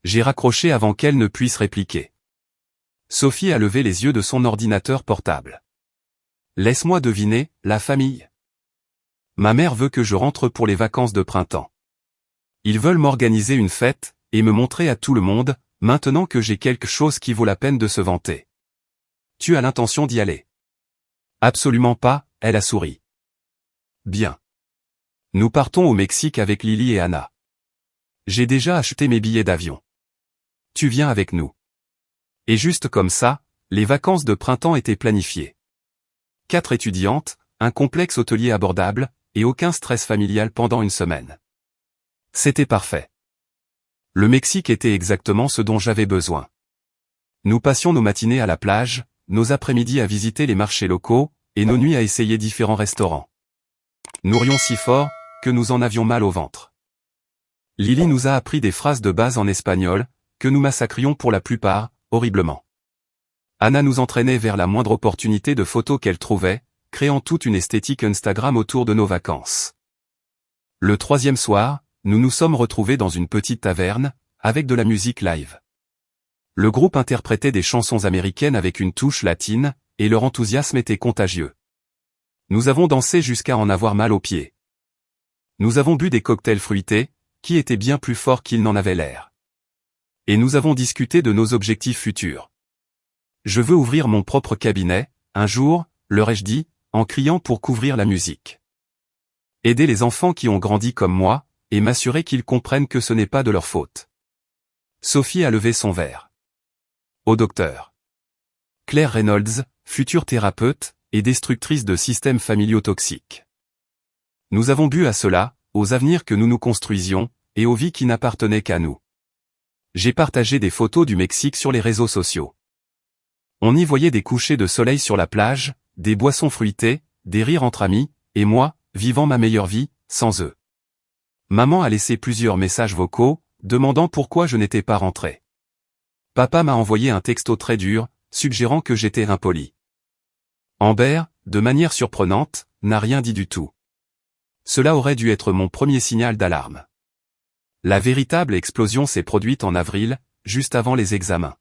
J'ai raccroché avant qu'elle ne puisse répliquer. Sophie a levé les yeux de son ordinateur portable. Laisse-moi deviner, la famille. Ma mère veut que je rentre pour les vacances de printemps. Ils veulent m'organiser une fête, et me montrer à tout le monde, maintenant que j'ai quelque chose qui vaut la peine de se vanter. Tu as l'intention d'y aller? Absolument pas, elle a souri. Bien. Nous partons au Mexique avec Lily et Anna. J'ai déjà acheté mes billets d'avion. Tu viens avec nous. Et juste comme ça, les vacances de printemps étaient planifiées. 4 étudiantes, un complexe hôtelier abordable, et aucun stress familial pendant une semaine. C'était parfait. Le Mexique était exactement ce dont j'avais besoin. Nous passions nos matinées à la plage, nos après-midi à visiter les marchés locaux, et nos nuits à essayer différents restaurants. Nous rions si fort, que nous en avions mal au ventre. Lily nous a appris des phrases de base en espagnol, que nous massacrions pour la plupart, horriblement. Anna nous entraînait vers la moindre opportunité de photos qu'elle trouvait, créant toute une esthétique Instagram autour de nos vacances. Le troisième soir, nous nous sommes retrouvés dans une petite taverne, avec de la musique live. Le groupe interprétait des chansons américaines avec une touche latine, et leur enthousiasme était contagieux. Nous avons dansé jusqu'à en avoir mal aux pieds. Nous avons bu des cocktails fruités, qui étaient bien plus forts qu'ils n'en avaient l'air. Et nous avons discuté de nos objectifs futurs. Je veux ouvrir mon propre cabinet, un jour, leur ai-je dit, en criant pour couvrir la musique. Aider les enfants qui ont grandi comme moi, et m'assurer qu'ils comprennent que ce n'est pas de leur faute. Sophie a levé son verre. Au docteur Claire Reynolds, future thérapeute, et destructrice de systèmes familiaux toxiques. Nous avons bu à cela, aux avenirs que nous nous construisions, et aux vies qui n'appartenaient qu'à nous. J'ai partagé des photos du Mexique sur les réseaux sociaux. On y voyait des couchers de soleil sur la plage, des boissons fruitées, des rires entre amis, et moi, vivant ma meilleure vie, sans eux. Maman a laissé plusieurs messages vocaux, demandant pourquoi je n'étais pas rentré. Papa m'a envoyé un texto très dur, suggérant que j'étais impoli. Amber, de manière surprenante, n'a rien dit du tout. Cela aurait dû être mon premier signal d'alarme. La véritable explosion s'est produite en avril, juste avant les examens.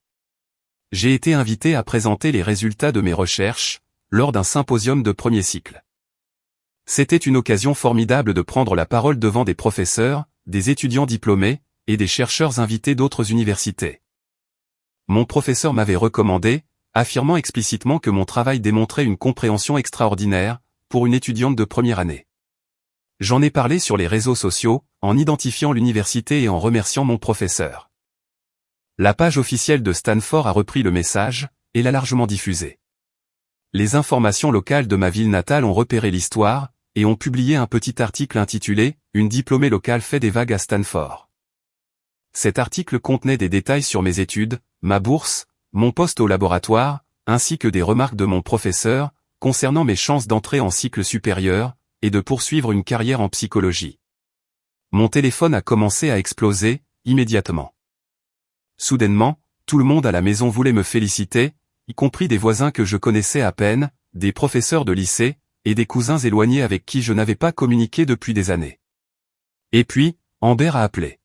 J'ai été invité à présenter les résultats de mes recherches, lors d'un symposium de premier cycle. C'était une occasion formidable de prendre la parole devant des professeurs, des étudiants diplômés, et des chercheurs invités d'autres universités. Mon professeur m'avait recommandé, affirmant explicitement que mon travail démontrait une compréhension extraordinaire, pour une étudiante de première année. J'en ai parlé sur les réseaux sociaux, en identifiant l'université et en remerciant mon professeur. La page officielle de Stanford a repris le message, et l'a largement diffusé. Les informations locales de ma ville natale ont repéré l'histoire, et ont publié un petit article intitulé « Une diplômée locale fait des vagues à Stanford ». Cet article contenait des détails sur mes études, ma bourse, mon poste au laboratoire, ainsi que des remarques de mon professeur, concernant mes chances d'entrer en cycle supérieur, et de poursuivre une carrière en psychologie. Mon téléphone a commencé à exploser, immédiatement. Soudainement, tout le monde à la maison voulait me féliciter, y compris des voisins que je connaissais à peine, des professeurs de lycée, et des cousins éloignés avec qui je n'avais pas communiqué depuis des années. Et puis, Amber a appelé.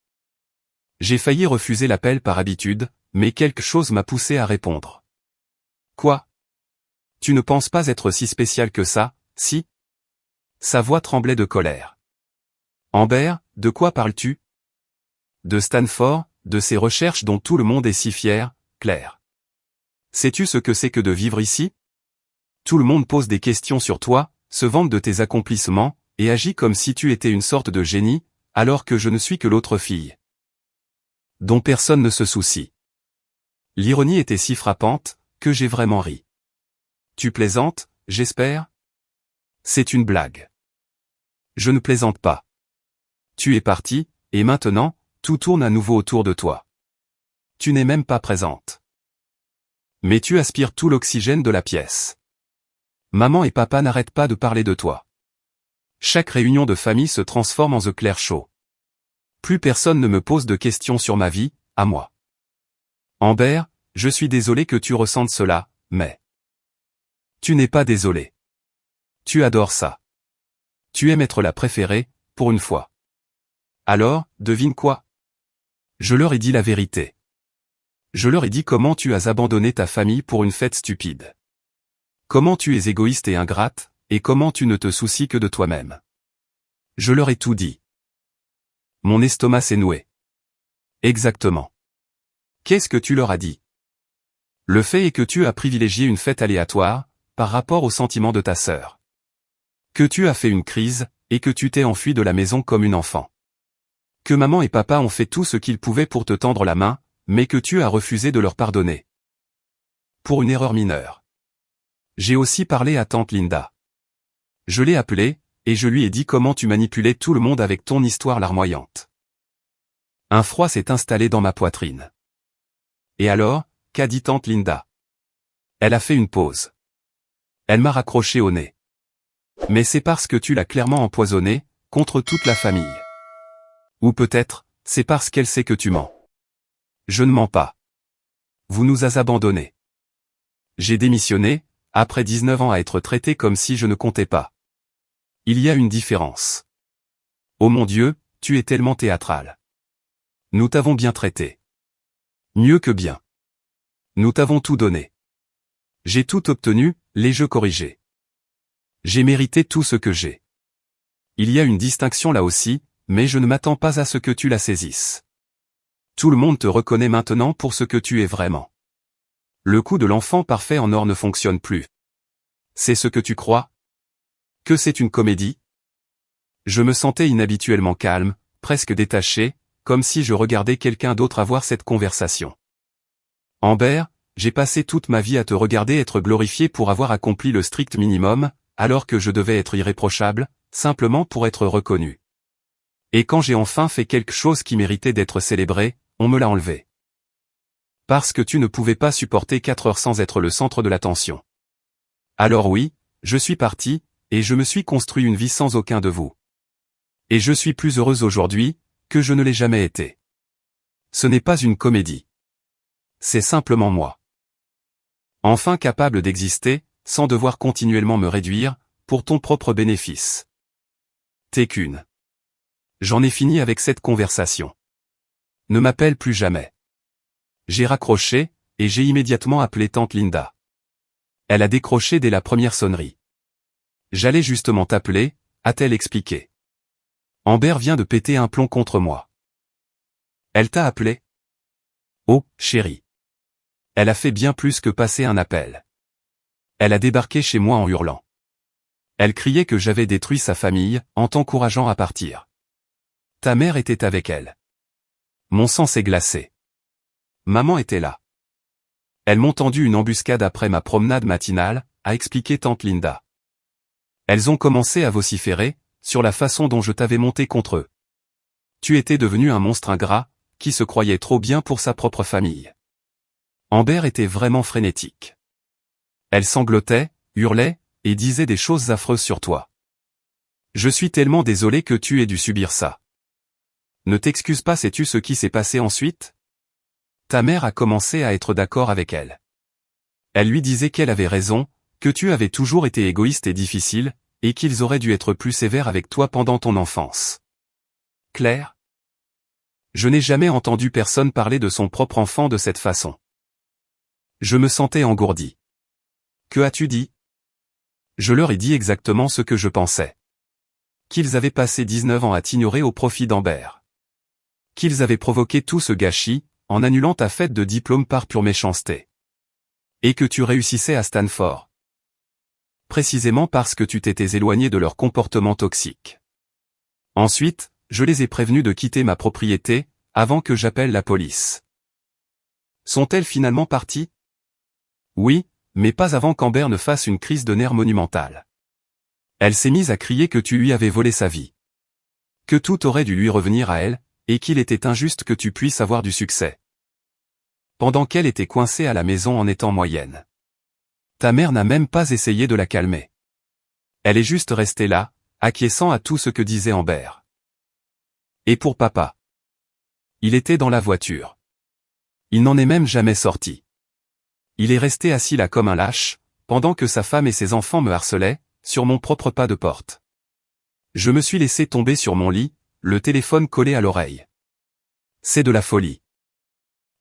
J'ai failli refuser l'appel par habitude, mais quelque chose m'a poussé à répondre. Quoi? Tu ne penses pas être si spécial que ça, si? Sa voix tremblait de colère. Amber, de quoi parles-tu? De Stanford, de ces recherches dont tout le monde est si fier, Claire. Sais-tu ce que c'est que de vivre ici? Tout le monde pose des questions sur toi, se vante de tes accomplissements, et agit comme si tu étais une sorte de génie, alors que je ne suis que l'autre fille. Dont personne ne se soucie. L'ironie était si frappante, que j'ai vraiment ri. Tu plaisantes, j'espère? C'est une blague. Je ne plaisante pas. Tu es parti, et maintenant, tout tourne à nouveau autour de toi. Tu n'es même pas présente. Mais tu aspires tout l'oxygène de la pièce. Maman et papa n'arrêtent pas de parler de toi. Chaque réunion de famille se transforme en The Claire Show. Plus personne ne me pose de questions sur ma vie, à moi. Amber, je suis désolé que tu ressentes cela, mais... Tu n'es pas désolé. Tu adores ça. Tu aimes être la préférée, pour une fois. Alors, devine quoi? Je leur ai dit la vérité. Je leur ai dit comment tu as abandonné ta famille pour une fête stupide. Comment tu es égoïste et ingrate, et comment tu ne te soucies que de toi-même. Je leur ai tout dit. Mon estomac s'est noué. Exactement. Qu'est-ce que tu leur as dit? Le fait est que tu as privilégié une fête aléatoire, par rapport aux sentiments de ta sœur. Que tu as fait une crise, et que tu t'es enfui de la maison comme une enfant. Que maman et papa ont fait tout ce qu'ils pouvaient pour te tendre la main, mais que tu as refusé de leur pardonner. Pour une erreur mineure. J'ai aussi parlé à tante Linda. Je l'ai appelée, et je lui ai dit comment tu manipulais tout le monde avec ton histoire larmoyante. Un froid s'est installé dans ma poitrine. Et alors, qu'a dit tante Linda? Elle a fait une pause. Elle m'a raccroché au nez. Mais c'est parce que tu l'as clairement empoisonné, contre toute la famille. Ou peut-être, c'est parce qu'elle sait que tu mens. Je ne mens pas. Vous nous avez abandonnés. J'ai démissionné, après 19 ans à être traité comme si je ne comptais pas. Il y a une différence. Oh mon Dieu, tu es tellement théâtral. Nous t'avons bien traité. Mieux que bien. Nous t'avons tout donné. J'ai tout obtenu, les jeux corrigés. J'ai mérité tout ce que j'ai. Il y a une distinction là aussi, mais je ne m'attends pas à ce que tu la saisisses. Tout le monde te reconnaît maintenant pour ce que tu es vraiment. Le coup de l'enfant parfait en or ne fonctionne plus. C'est ce que tu crois? Que c'est une comédie? Je me sentais inhabituellement calme, presque détaché, comme si je regardais quelqu'un d'autre avoir cette conversation. Amber, j'ai passé toute ma vie à te regarder être glorifié pour avoir accompli le strict minimum, alors que je devais être irréprochable, simplement pour être reconnu. Et quand j'ai enfin fait quelque chose qui méritait d'être célébré, on me l'a enlevé. Parce que tu ne pouvais pas supporter 4 heures sans être le centre de l'attention. Alors oui, je suis parti, et je me suis construit une vie sans aucun de vous. Et je suis plus heureuse aujourd'hui, que je ne l'ai jamais été. Ce n'est pas une comédie. C'est simplement moi. Enfin capable d'exister, sans devoir continuellement me réduire, pour ton propre bénéfice. T'es qu'une. J'en ai fini avec cette conversation. Ne m'appelle plus jamais. J'ai raccroché, et j'ai immédiatement appelé tante Linda. Elle a décroché dès la première sonnerie. J'allais justement t'appeler, a-t-elle expliqué. Amber vient de péter un plomb contre moi. Elle t'a appelé? Oh, chérie. Elle a fait bien plus que passer un appel. Elle a débarqué chez moi en hurlant. Elle criait que j'avais détruit sa famille, en t'encourageant à partir. Ta mère était avec elle. Mon sang s'est glacé. Maman était là. Elles m'ont tendu une embuscade après ma promenade matinale, a expliqué tante Linda. Elles ont commencé à vociférer, sur la façon dont je t'avais monté contre eux. Tu étais devenu un monstre ingrat, qui se croyait trop bien pour sa propre famille. Amber était vraiment frénétique. Elle sanglotait, hurlait, et disait des choses affreuses sur toi. Je suis tellement désolé que tu aies dû subir ça. Ne t'excuse pas, sais-tu ce qui s'est passé ensuite? Ta mère a commencé à être d'accord avec elle. Elle lui disait qu'elle avait raison, que tu avais toujours été égoïste et difficile, et qu'ils auraient dû être plus sévères avec toi pendant ton enfance. Claire? Je n'ai jamais entendu personne parler de son propre enfant de cette façon. Je me sentais engourdi. Que as-tu dit? Je leur ai dit exactement ce que je pensais. Qu'ils avaient passé 19 ans à t'ignorer au profit d'Amber. Qu'ils avaient provoqué tout ce gâchis, en annulant ta fête de diplôme par pure méchanceté. Et que tu réussissais à Stanford. Précisément parce que tu t'étais éloigné de leur comportement toxique. Ensuite, je les ai prévenus de quitter ma propriété, avant que j'appelle la police. Sont-elles finalement parties? Oui, mais pas avant qu'Amber ne fasse une crise de nerfs monumentale. Elle s'est mise à crier que tu lui avais volé sa vie. Que tout aurait dû lui revenir à elle, et qu'il était injuste que tu puisses avoir du succès. Pendant qu'elle était coincée à la maison en étant moyenne. Ta mère n'a même pas essayé de la calmer. Elle est juste restée là, acquiesçant à tout ce que disait Amber. Et pour papa? Il était dans la voiture. Il n'en est même jamais sorti. Il est resté assis là comme un lâche, pendant que sa femme et ses enfants me harcelaient, sur mon propre pas de porte. Je me suis laissé tomber sur mon lit, le téléphone collé à l'oreille. C'est de la folie.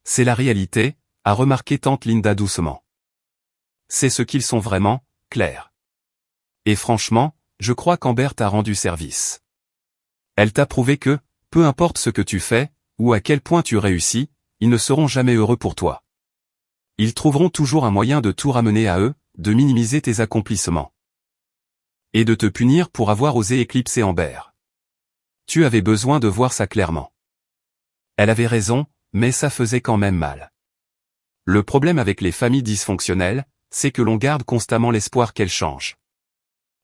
C'est la réalité, a remarqué tante Linda doucement. C'est ce qu'ils sont vraiment, Claire. Et franchement, je crois qu'Amber t'a rendu service. Elle t'a prouvé que, peu importe ce que tu fais, ou à quel point tu réussis, ils ne seront jamais heureux pour toi. Ils trouveront toujours un moyen de tout ramener à eux, de minimiser tes accomplissements. Et de te punir pour avoir osé éclipser Amber. Tu avais besoin de voir ça clairement. Elle avait raison, mais ça faisait quand même mal. Le problème avec les familles dysfonctionnelles, c'est que l'on garde constamment l'espoir qu'elles changent.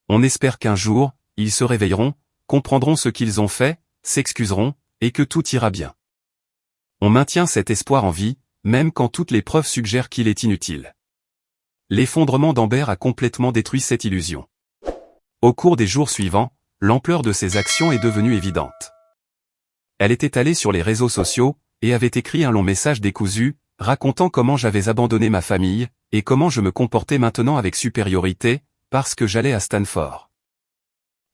On espère qu'un jour, ils se réveilleront, comprendront ce qu'ils ont fait, s'excuseront, et que tout ira bien. On maintient cet espoir en vie, même quand toutes les preuves suggèrent qu'il est inutile. L'effondrement d'Amber a complètement détruit cette illusion. Au cours des jours suivants, l'ampleur de ses actions est devenue évidente. Elle était allée sur les réseaux sociaux, et avait écrit un long message décousu, racontant comment j'avais abandonné ma famille, et comment je me comportais maintenant avec supériorité, parce que j'allais à Stanford.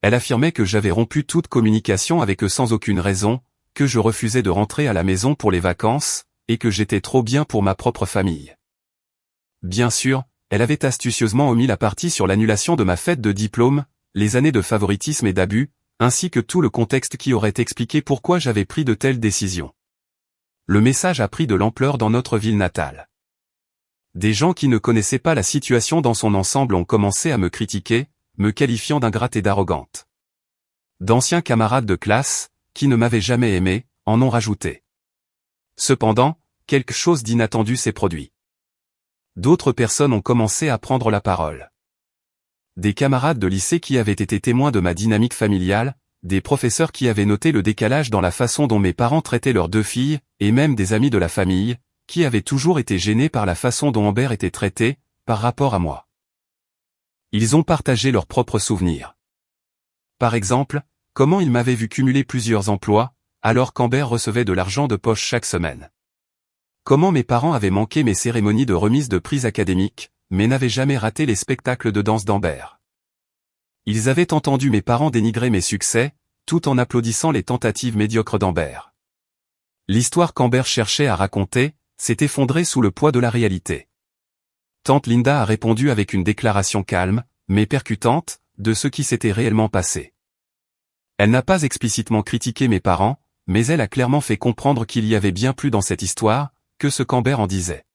Elle affirmait que j'avais rompu toute communication avec eux sans aucune raison, que je refusais de rentrer à la maison pour les vacances, et que j'étais trop bien pour ma propre famille. Bien sûr, elle avait astucieusement omis la partie sur l'annulation de ma fête de diplôme, les années de favoritisme et d'abus, ainsi que tout le contexte qui aurait expliqué pourquoi j'avais pris de telles décisions. Le message a pris de l'ampleur dans notre ville natale. Des gens qui ne connaissaient pas la situation dans son ensemble ont commencé à me critiquer, me qualifiant d'ingrate et d'arrogante. D'anciens camarades de classe, qui ne m'avaient jamais aimé, en ont rajouté. Cependant, quelque chose d'inattendu s'est produit. D'autres personnes ont commencé à prendre la parole. Des camarades de lycée qui avaient été témoins de ma dynamique familiale, des professeurs qui avaient noté le décalage dans la façon dont mes parents traitaient leurs 2 filles, et même des amis de la famille, qui avaient toujours été gênés par la façon dont Amber était traitée, par rapport à moi. Ils ont partagé leurs propres souvenirs. Par exemple, comment ils m'avaient vu cumuler plusieurs emplois, alors qu'Amber recevait de l'argent de poche chaque semaine. Comment mes parents avaient manqué mes cérémonies de remise de prix académiques, mais n'avaient jamais raté les spectacles de danse d'Amber. Ils avaient entendu mes parents dénigrer mes succès, tout en applaudissant les tentatives médiocres d'Amber. L'histoire qu'Amber cherchait à raconter, s'est effondrée sous le poids de la réalité. Tante Linda a répondu avec une déclaration calme, mais percutante, de ce qui s'était réellement passé. Elle n'a pas explicitement critiqué mes parents, mais elle a clairement fait comprendre qu'il y avait bien plus dans cette histoire, que ce qu'Amber en disait.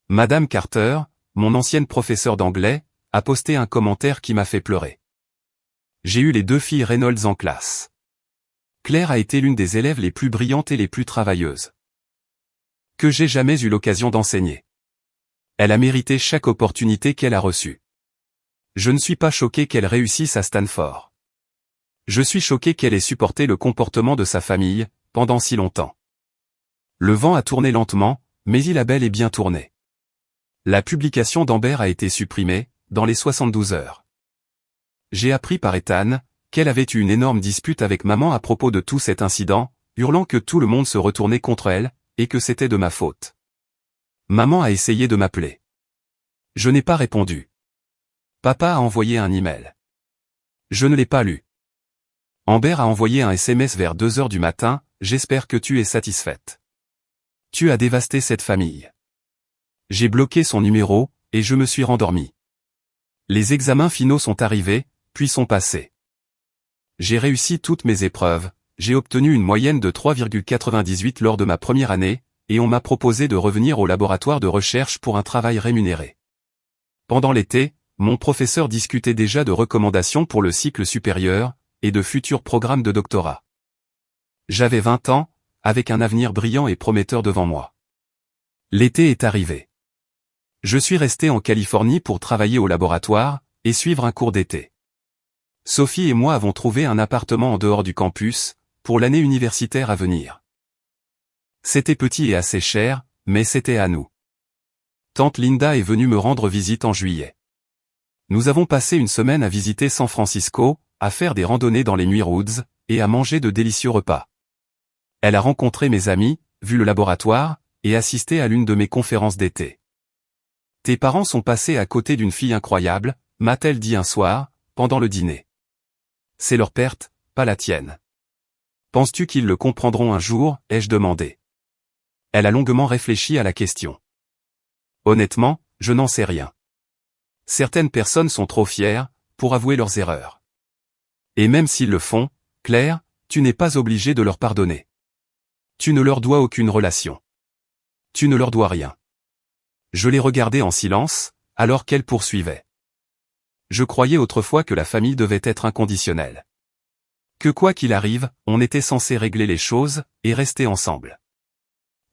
Madame Carter, mon ancienne professeure d'anglais, a posté un commentaire qui m'a fait pleurer. J'ai eu les 2 filles Reynolds en classe. Claire a été l'une des élèves les plus brillantes et les plus travailleuses que j'ai jamais eu l'occasion d'enseigner. Elle a mérité chaque opportunité qu'elle a reçue. Je ne suis pas choqué qu'elle réussisse à Stanford. Je suis choqué qu'elle ait supporté le comportement de sa famille, pendant si longtemps. Le vent a tourné lentement, mais il a bel et bien tourné. La publication d'Amber a été supprimée, dans les 72 heures. J'ai appris par Ethan, qu'elle avait eu une énorme dispute avec maman à propos de tout cet incident, hurlant que tout le monde se retournait contre elle, et que c'était de ma faute. Maman a essayé de m'appeler. Je n'ai pas répondu. Papa a envoyé un email. Je ne l'ai pas lu. Amber a envoyé un SMS vers 2 heures du matin, j'espère que tu es satisfaite. Tu as dévasté cette famille. J'ai bloqué son numéro, et je me suis rendormi. Les examens finaux sont arrivés, puis sont passés. J'ai réussi toutes mes épreuves, j'ai obtenu une moyenne de 3,98 lors de ma première année, et on m'a proposé de revenir au laboratoire de recherche pour un travail rémunéré. Pendant l'été, mon professeur discutait déjà de recommandations pour le cycle supérieur, et de futurs programmes de doctorat. J'avais 20 ans, avec un avenir brillant et prometteur devant moi. L'été est arrivé. Je suis resté en Californie pour travailler au laboratoire, et suivre un cours d'été. Sophie et moi avons trouvé un appartement en dehors du campus, pour l'année universitaire à venir. C'était petit et assez cher, mais c'était à nous. Tante Linda est venue me rendre visite en juillet. Nous avons passé une semaine à visiter San Francisco, à faire des randonnées dans les Muirwoods, et à manger de délicieux repas. Elle a rencontré mes amis, vu le laboratoire, et assisté à l'une de mes conférences d'été. Tes parents sont passés à côté d'une fille incroyable, m'a-t-elle dit un soir, pendant le dîner. C'est leur perte, pas la tienne. Penses-tu qu'ils le comprendront un jour, ai-je demandé. Elle a longuement réfléchi à la question. Honnêtement, je n'en sais rien. Certaines personnes sont trop fières, pour avouer leurs erreurs. Et même s'ils le font, Claire, tu n'es pas obligé de leur pardonner. Tu ne leur dois aucune relation. Tu ne leur dois rien. Je les regardais en silence, alors qu'elle poursuivait. Je croyais autrefois que la famille devait être inconditionnelle. Que quoi qu'il arrive, on était censé régler les choses, et rester ensemble.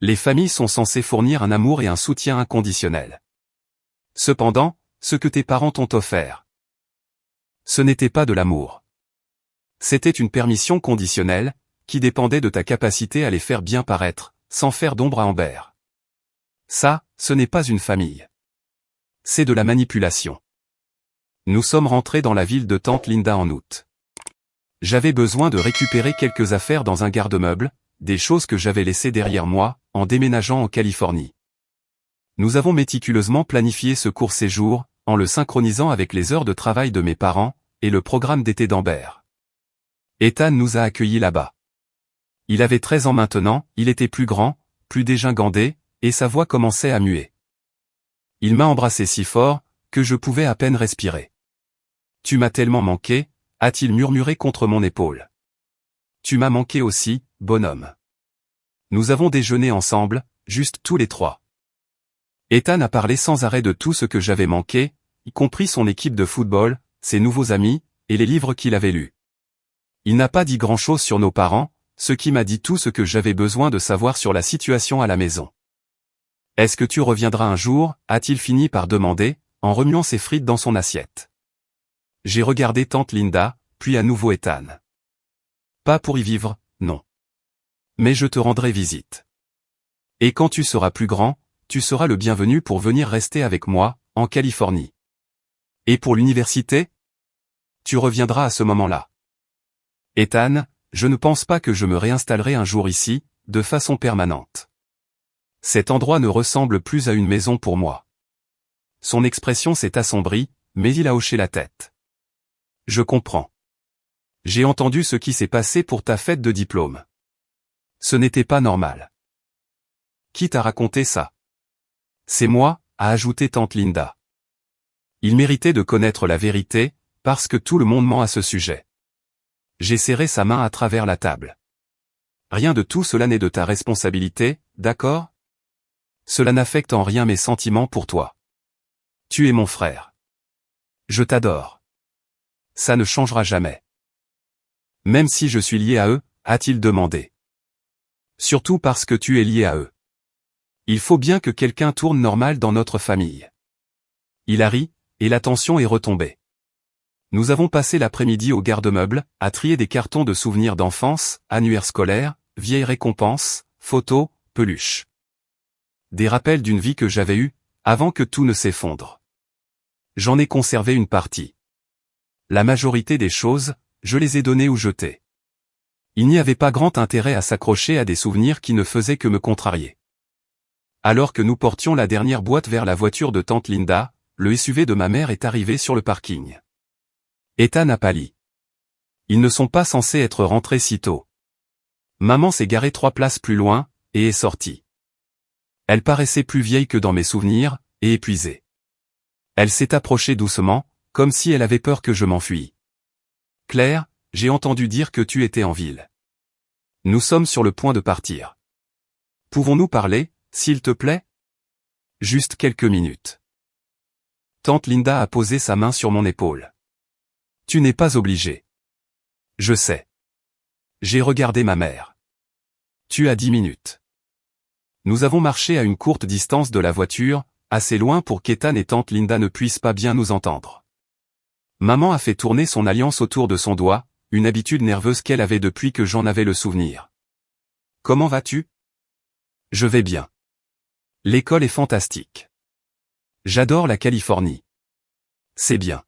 Les familles sont censées fournir un amour et un soutien inconditionnel. Cependant, ce que tes parents t'ont offert, ce n'était pas de l'amour. C'était une permission conditionnelle, qui dépendait de ta capacité à les faire bien paraître, sans faire d'ombre à Amber. Ça, ce n'est pas une famille. C'est de la manipulation. Nous sommes rentrés dans la ville de tante Linda en août. J'avais besoin de récupérer quelques affaires dans un garde-meubles, des choses que j'avais laissées derrière moi, en déménageant en Californie. Nous avons méticuleusement planifié ce court séjour, en le synchronisant avec les heures de travail de mes parents, et le programme d'été d'Amber. Ethan nous a accueillis là-bas. Il avait 13 ans maintenant, il était plus grand, plus dégingandé, et sa voix commençait à muer. Il m'a embrassé si fort, que je pouvais à peine respirer. « Tu m'as tellement manqué », a-t-il murmuré contre mon épaule. « Tu m'as manqué aussi, bonhomme. » Nous avons déjeuné ensemble, juste tous les trois. Ethan a parlé sans arrêt de tout ce que j'avais manqué, y compris son équipe de football, ses nouveaux amis, et les livres qu'il avait lus. Il n'a pas dit grand-chose sur nos parents, ce qui m'a dit tout ce que j'avais besoin de savoir sur la situation à la maison. « Est-ce que tu reviendras un jour ?» a-t-il fini par demander, en remuant ses frites dans son assiette. J'ai regardé tante Linda, puis à nouveau Ethan. « Pas pour y vivre, non. Mais je te rendrai visite. Et quand tu seras plus grand, tu seras le bienvenu pour venir rester avec moi, en Californie. Et pour l'université ? Tu reviendras à ce moment-là. Ethan, je ne pense pas que je me réinstallerai un jour ici, de façon permanente. Cet endroit ne ressemble plus à une maison pour moi. » Son expression s'est assombrie, mais il a hoché la tête. « Je comprends. J'ai entendu ce qui s'est passé pour ta fête de diplôme. Ce n'était pas normal. » « Qui t'a raconté ça ? » ?»« C'est moi, » a ajouté tante Linda. Il méritait de connaître la vérité, parce que tout le monde ment à ce sujet. J'ai serré sa main à travers la table. « Rien de tout cela n'est de ta responsabilité, d'accord ? Cela n'affecte en rien mes sentiments pour toi. Tu es mon frère. Je t'adore. Ça ne changera jamais. Même si je suis lié à eux, a-t-il demandé. Surtout parce que tu es lié à eux. Il faut bien que quelqu'un tourne normal dans notre famille. Il a ri, et la tension est retombée. Nous avons passé l'après-midi au garde-meubles, à trier des cartons de souvenirs d'enfance, annuaires scolaires, vieilles récompenses, photos, peluches. Des rappels d'une vie que j'avais eue, avant que tout ne s'effondre. J'en ai conservé une partie. La majorité des choses, je les ai données ou jetées. Il n'y avait pas grand intérêt à s'accrocher à des souvenirs qui ne faisaient que me contrarier. Alors que nous portions la dernière boîte vers la voiture de tante Linda, le SUV de ma mère est arrivé sur le parking. Ethan a pâli. Ils ne sont pas censés être rentrés si tôt. Maman s'est garée 3 places plus loin, et est sortie. Elle paraissait plus vieille que dans mes souvenirs, et épuisée. Elle s'est approchée doucement, comme si elle avait peur que je m'enfuie. « Claire, j'ai entendu dire que tu étais en ville. Nous sommes sur le point de partir. Pouvons-nous parler, s'il te plaît ? Juste quelques minutes. » Tante Linda a posé sa main sur mon épaule. « Tu n'es pas obligé. Je sais. » J'ai regardé ma mère. « Tu as 10 minutes. » Nous avons marché à une courte distance de la voiture, assez loin pour qu'Ethan et tante Linda ne puissent pas bien nous entendre. Maman a fait tourner son alliance autour de son doigt, une habitude nerveuse qu'elle avait depuis que j'en avais le souvenir. « Comment vas-tu ? » « Je vais bien. L'école est fantastique. J'adore la Californie. C'est bien.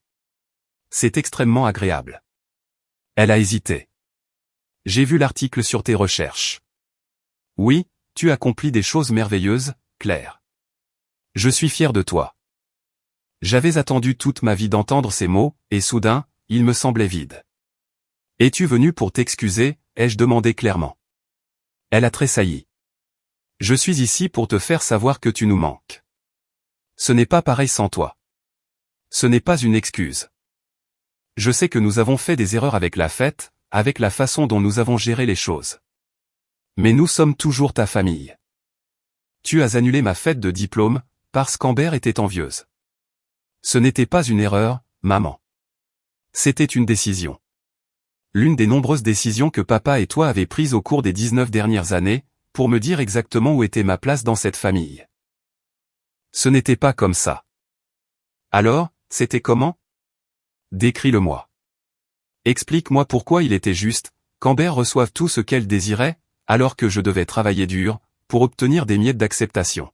C'est extrêmement agréable. » Elle a hésité. « J'ai vu l'article sur tes recherches. Oui, tu accomplis des choses merveilleuses, Claire. Je suis fier de toi. » J'avais attendu toute ma vie d'entendre ces mots, et soudain, ils me semblaient vides. « Es-tu venu pour t'excuser ?» ai-je demandé clairement. Elle a tressailli. « Je suis ici pour te faire savoir que tu nous manques. Ce n'est pas pareil sans toi. Ce n'est pas une excuse. Je sais que nous avons fait des erreurs avec la fête, avec la façon dont nous avons géré les choses. Mais nous sommes toujours ta famille. Tu as annulé ma fête de diplôme, parce qu'Amber était envieuse. Ce n'était pas une erreur, maman. C'était une décision. L'une des nombreuses décisions que papa et toi avez prises au cours des 19 dernières années, pour me dire exactement où était ma place dans cette famille. Ce n'était pas comme ça. Alors, c'était comment ? Décris-le-moi. Explique-moi pourquoi il était juste, qu'Amber reçoive tout ce qu'elle désirait, alors que je devais travailler dur, pour obtenir des miettes d'acceptation.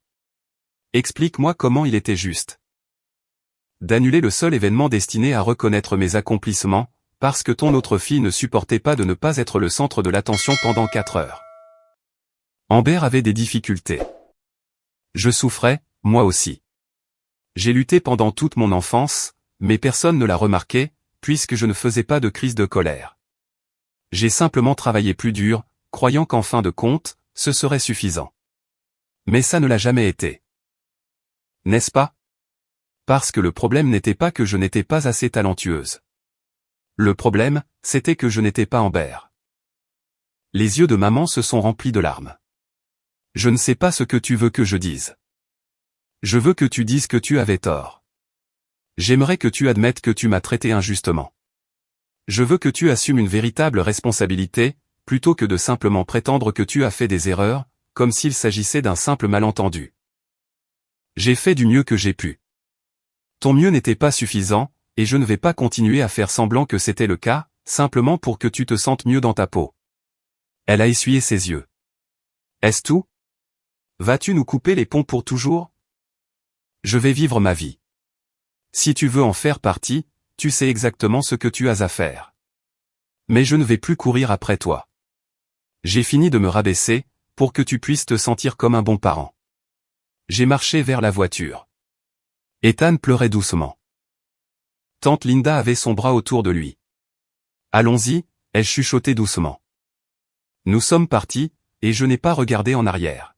Explique-moi comment il était juste. d'annuler le seul événement destiné à reconnaître mes accomplissements, parce que ton autre fille ne supportait pas de ne pas être le centre de l'attention pendant 4 heures. Amber avait des difficultés. Je souffrais, moi aussi. J'ai lutté pendant toute mon enfance, mais personne ne l'a remarqué, puisque je ne faisais pas de crise de colère. J'ai simplement travaillé plus dur, croyant qu'en fin de compte, ce serait suffisant. Mais ça ne l'a jamais été. N'est-ce pas? Parce que le problème n'était pas que je n'étais pas assez talentueuse. Le problème, c'était que je n'étais pas Amber. Les yeux de maman se sont remplis de larmes. Je ne sais pas ce que tu veux que je dise. Je veux que tu dises que tu avais tort. J'aimerais que tu admettes que tu m'as traité injustement. Je veux que tu assumes une véritable responsabilité, plutôt que de simplement prétendre que tu as fait des erreurs, comme s'il s'agissait d'un simple malentendu. J'ai fait du mieux que j'ai pu. Ton mieux n'était pas suffisant, et je ne vais pas continuer à faire semblant que c'était le cas, simplement pour que tu te sentes mieux dans ta peau. Elle a essuyé ses yeux. Est-ce tout? Vas-tu nous couper les ponts pour toujours? Je vais vivre ma vie. Si tu veux en faire partie, tu sais exactement ce que tu as à faire. Mais je ne vais plus courir après toi. J'ai fini de me rabaisser, pour que tu puisses te sentir comme un bon parent. J'ai marché vers la voiture. Ethan pleurait doucement. Tante Linda avait son bras autour de lui. Allons-y, ai-je chuchoté doucement. Nous sommes partis, et je n'ai pas regardé en arrière.